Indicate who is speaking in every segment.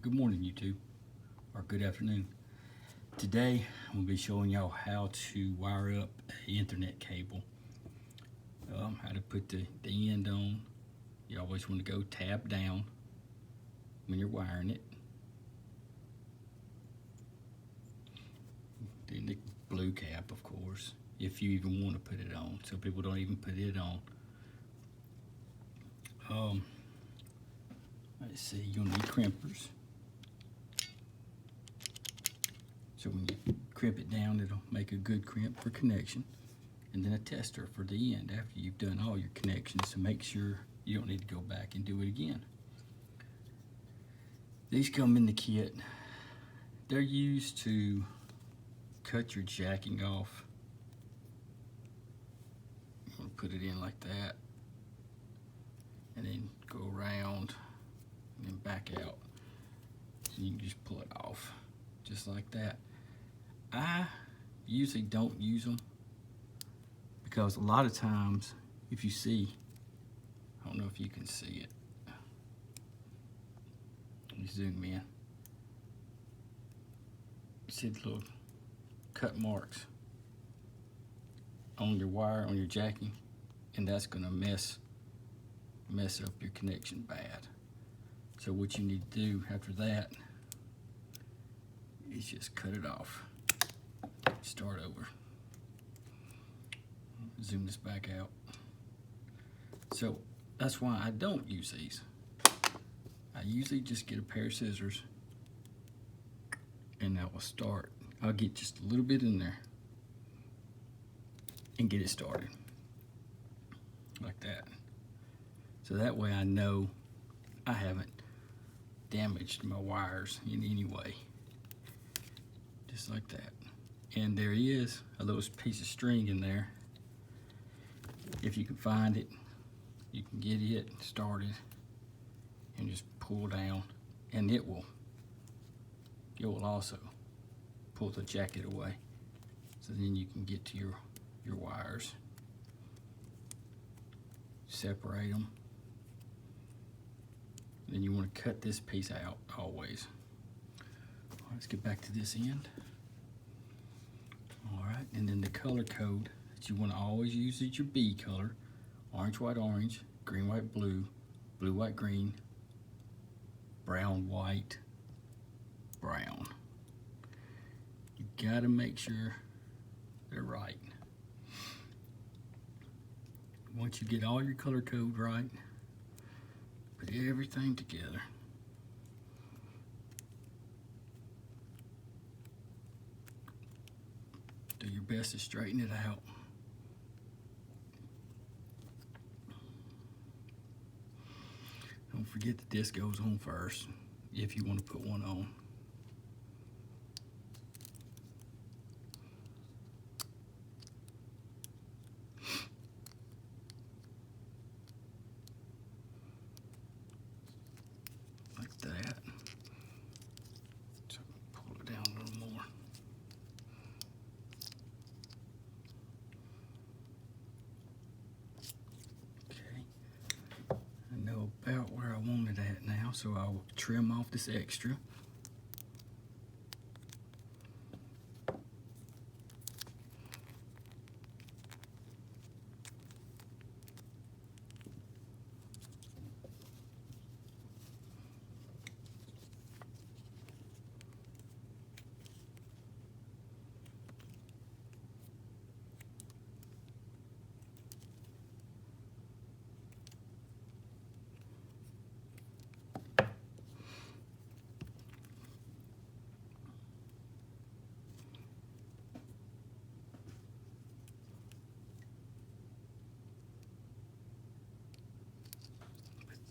Speaker 1: Good morning, YouTube, or good afternoon. Today, I'm going to be showing y'all how to wire up an Ethernet cable. How to put the end on. You always want to go tab down when you're wiring it. Then the blue cap, of course, if you even want to put it on. Some people don't even put it on. Let's see, you'll need crimpers. So when you crimp it down, it'll make a good crimp for connection. And then a tester for the end after you've done all your connections to make sure you don't need to go back and do it again. These come in the kit. They're used to cut your jacking off. You want to put it in like that, and then go around and then back out. So you can just pull it off just like that. I usually don't use them because a lot of times, if you see, I don't know if you can see it. Let me zoom in. You see the little cut marks on your wire, on your jacking, and that's gonna mess up your connection bad. So what you need to do after that is just cut it off. Start over. Zoom this back out. So that's why I don't use these. I usually just get a pair of scissors and that will start. I'll get just a little bit in there and get it started like that. So that way I know I haven't damaged my wires in any way. Just like that. And there is a little piece of string in there. If you can find it, you can get it started and just pull down, and it will also pull the jacket away. So then you can get to your wires. Separate them. Then you want to cut this piece out always. Let's get back to this end. All right, and then the color code that you want to always use is your B color: orange, white, orange, green, white, blue, blue, white, green, brown, white, brown. You gotta make sure they're right. Once you get all your color code right, put everything together. Do your best to straighten it out. Don't forget that this goes on first if you want to put one on. Like that. So pull it down a little more. I know about where I want it at now, so I'll trim off this extra.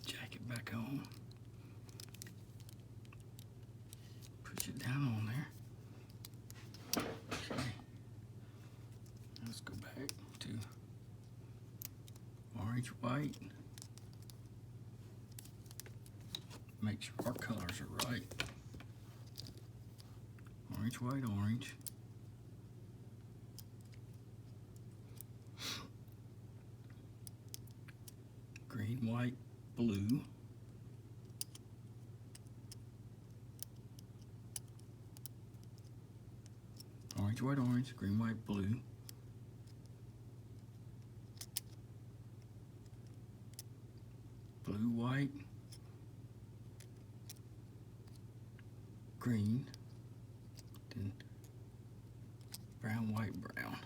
Speaker 1: Jacket back on. Push it down on there. Okay. Let's go back to orange, white. Make sure our colors are right. Orange, white, orange. Green, white, blue. Orange, white, orange, green, white, blue. Blue, white, green, then brown, white, brown.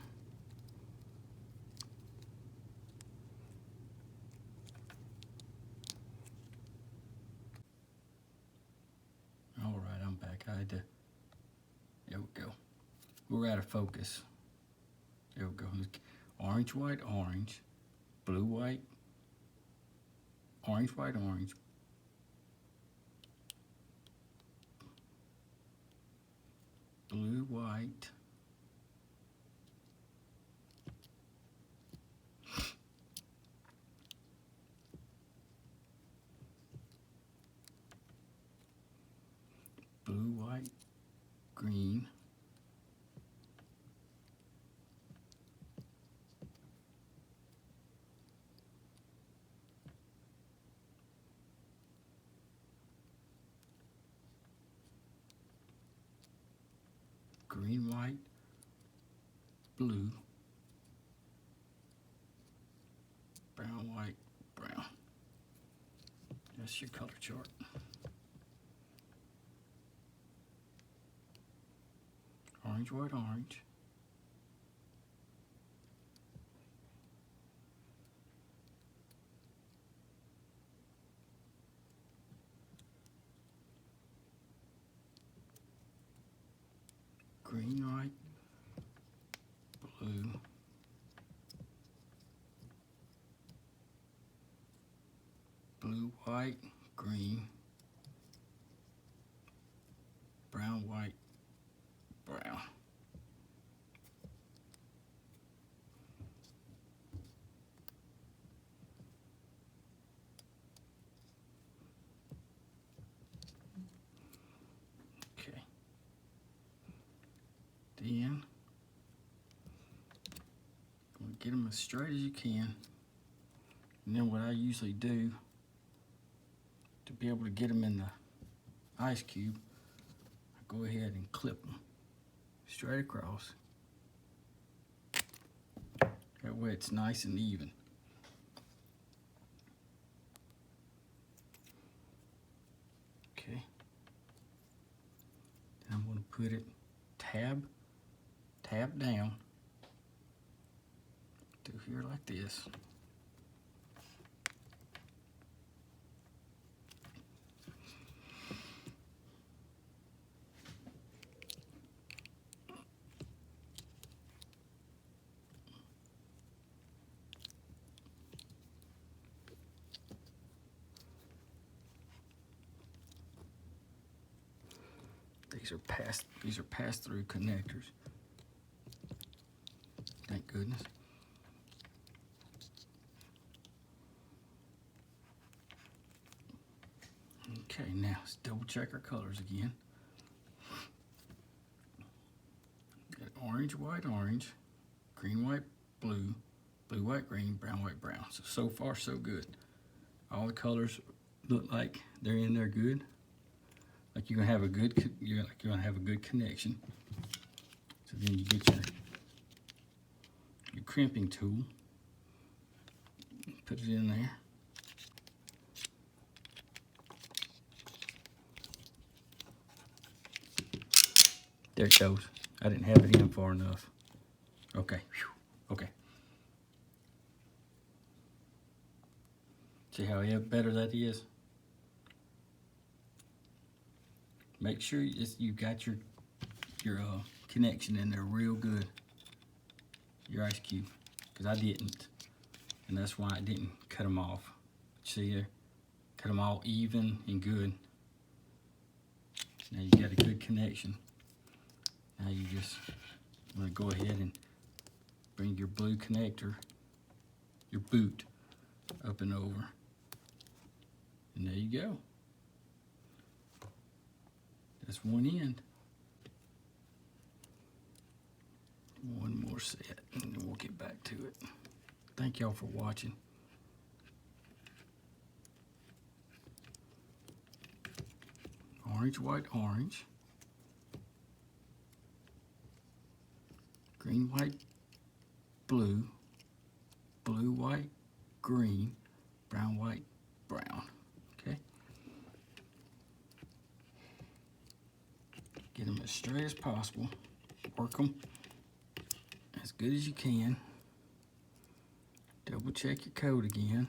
Speaker 1: All right, I'm back. I had to, there we go. We're out of focus. There we go. Orange, white, orange, blue, white, orange, white, orange, blue, white, blue, white, green, green, white, blue, brown, white, brown. That's your color chart. Orange, white, orange. Green, white, blue, blue, white, green, brown, white, brown. Okay. Then, get them as straight as you can. And then what I usually do to be able to get them in the ice cube, I go ahead and clip them straight across. That way it's nice and even. Okay. Then I'm going to put it tab down to here like this. These are pass-through connectors. Thank goodness. Okay, now let's double check our colors again. Got orange, white, orange, green, white, blue, blue, white, green, brown, white, brown. So far so good. All the colors look like they're in there good. Like you're gonna have a good connection. So then you get your crimping tool, put it in there. There it goes. I didn't have it in far enough. Okay. Whew. Okay. See how better that is? Make sure you got your connection in there real good. Your ice cube, because I didn't, and that's why I didn't cut them off. See there? Cut them all even and good. Now you got a good connection. Now you just want to go ahead and bring your blue connector, your boot, up and over. And there you go. That's one end. One more set, and then we'll get back to it. Thank y'all for watching. Orange, white, orange. green, white, blue, blue, white, green, brown, white, brown. Okay? Get them as straight as possible. Work them as good as you can. Double check your code again.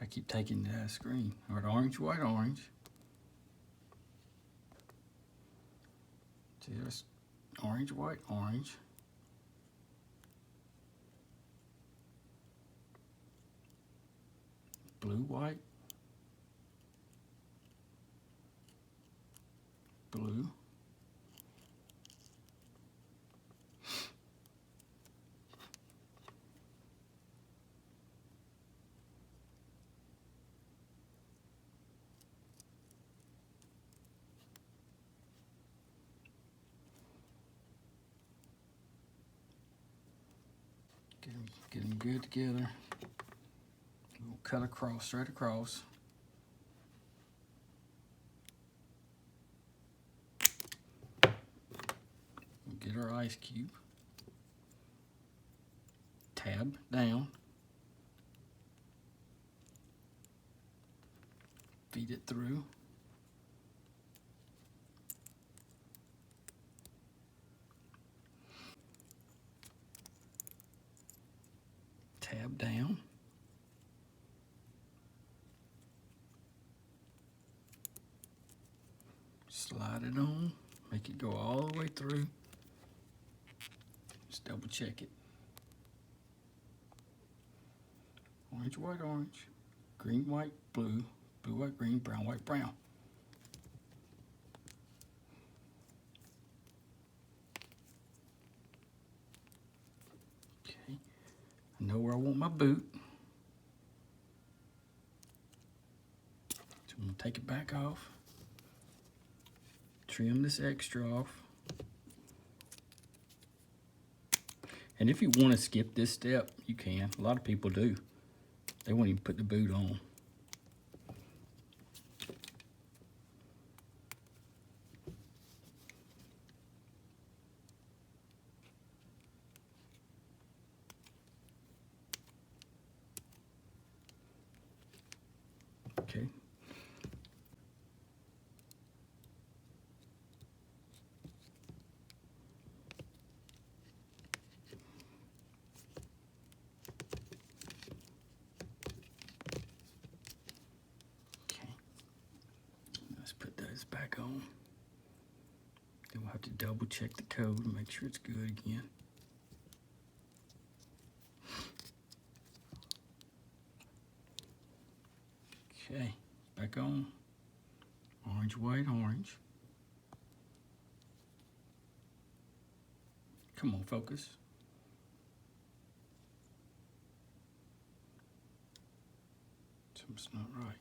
Speaker 1: I keep taking the screen. All right, orange, white, orange. Just orange, white, orange. Blue, white, blue. Get them good together. We'll cut across, straight across. We'll get our ice cube. Tab down. Feed it through. Tab down. Slide it on. Make it go all the way through. Just double check it. Orange, white, orange. Green, white, blue. Blue, white, green. Brown, white, brown. Okay. I know where I want my boot. So I'm going to take it back off. Trim this extra off. And if you want to skip this step, you can. A lot of people do. They won't even put the boot on. Okay. Let's put those back on. Then we'll have to double check the code and make sure it's good again. Okay, back on. Orange, white, orange. Come on, focus. Something's not right.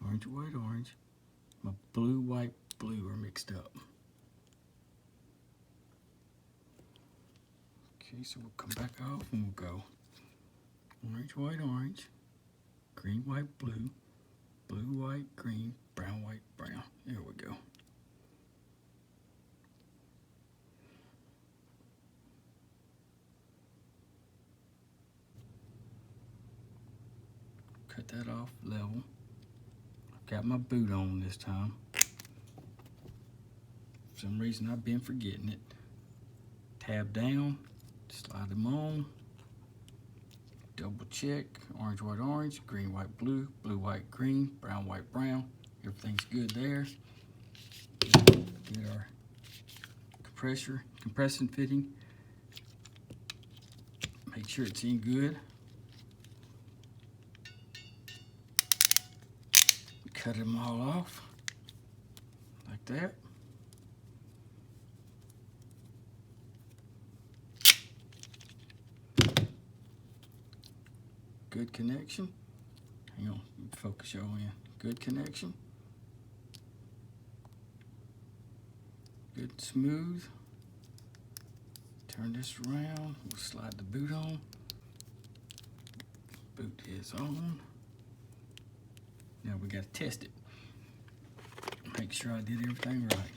Speaker 1: Orange, white, orange. My blue, white, blue are mixed up. Okay, so we'll come back off and we'll go orange, white, orange. Green, white, blue. Blue, white, green. Brown, white, brown. There we go. Cut that off level. I've got my boot on this time. For some reason I've been forgetting it. Tab down, slide them on. Double check, orange, white, orange, green, white, blue, blue, white, green, brown, white, brown. Everything's good there. Get our compression fitting. Make sure it's in good. Cut them all off, like that. Good connection. Hang on, focus y'all in. Good connection. Good smooth. Turn this around. We'll slide the boot on. Boot is on. Now we got to test it. Make sure I did everything right.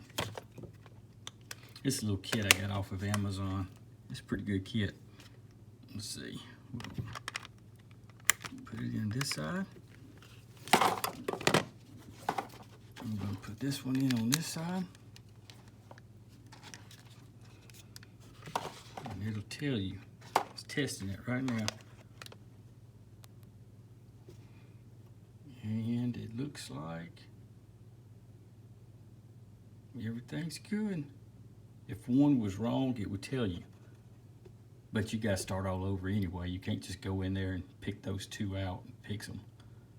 Speaker 1: This little kit I got off of Amazon. It's a pretty good kit. Let's see. Put it in this side. I'm going to put this one in on this side. And it'll tell you. It's testing it right now. And it looks like everything's good. If one was wrong, it would tell you. But you got to start all over anyway. You can't just go in there and pick those 2 out and pick them,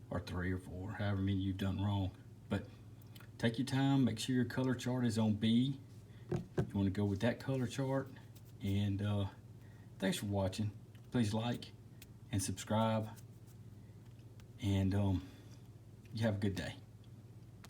Speaker 1: or 3 or 4, however many you've done wrong. But take your time, make sure your color chart is on B. You want to go with that color chart. And thanks for watching. Please like and subscribe. And you have a good day.